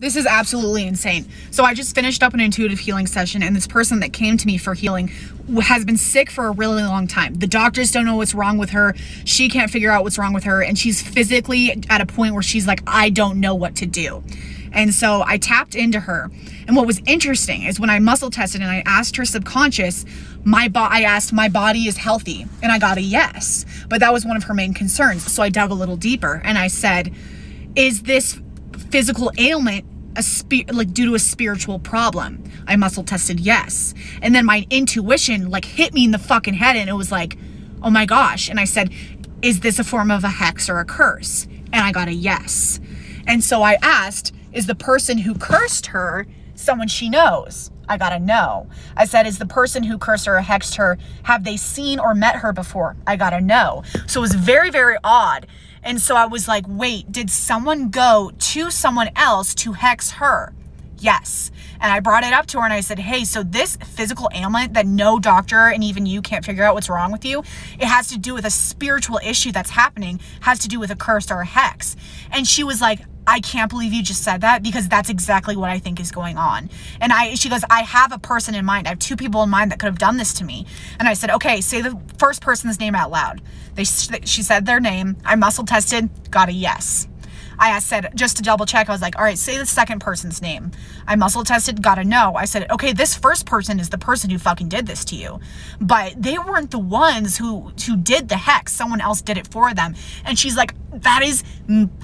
This is absolutely insane. So I just finished up an intuitive healing session, and this person that came to me for healing has been sick for a really long time. The doctors don't know what's wrong with her. She can't figure out what's wrong with her, and she's physically at a point where she's like, I don't know what to do. And so I tapped into her. And what was interesting is when I muscle tested and I asked her subconscious, I asked, my body is healthy, and I got a yes. But that was one of her main concerns. So I dug a little deeper and I said, is this physical ailment due to a spiritual problem? I muscle tested yes. And then my intuition hit me in the fucking head, and it was like, oh my gosh. And I said, is this a form of a hex or a curse? And I got a yes. And so I asked, is the person who cursed her someone she knows? I got a no. I said, is the person who cursed her or hexed her, have they seen or met her before? I got a no. So it was very, very odd. And so I was like, wait, did someone go to someone else to hex her? Yes. And I brought it up to her and I said, hey, so this physical ailment that no doctor and even you can't figure out what's wrong with you, it has to do with a spiritual issue that's happening, has to do with a curse or a hex. And she was like, I can't believe you just said that, because that's exactly what I think is going on. And she goes, I have a person in mind. I have two people in mind that could have done this to me. And I said, okay, say the first person's name out loud. She said their name. I muscle tested, got a yes. I said, just to double check, I was like, all right, say the second person's name. I muscle tested, got a no. I said, okay, this first person is the person who fucking did this to you. But they weren't the ones who did the hex. Someone else did it for them. And she's like, that is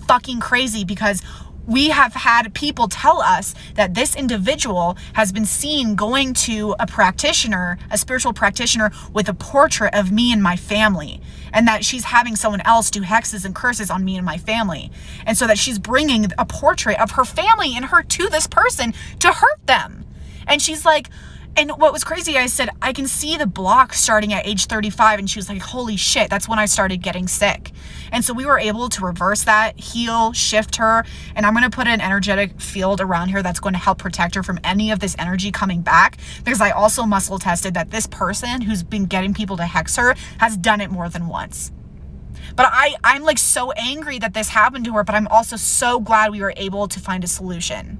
fucking crazy, because we have had people tell us that this individual has been seen going to a practitioner, a spiritual practitioner, with a portrait of me and my family, and that she's having someone else do hexes and curses on me and my family. And so that she's bringing a portrait of her family and her to this person to hurt them. And she's like, and what was crazy, I said, I can see the block starting at age 35. And she was like, holy shit, that's when I started getting sick. And so we were able to reverse that, heal, shift her. And I'm going to put an energetic field around her that's going to help protect her from any of this energy coming back. Because I also muscle tested that this person who's been getting people to hex her has done it more than once. But I'm so angry that this happened to her, but I'm also so glad we were able to find a solution.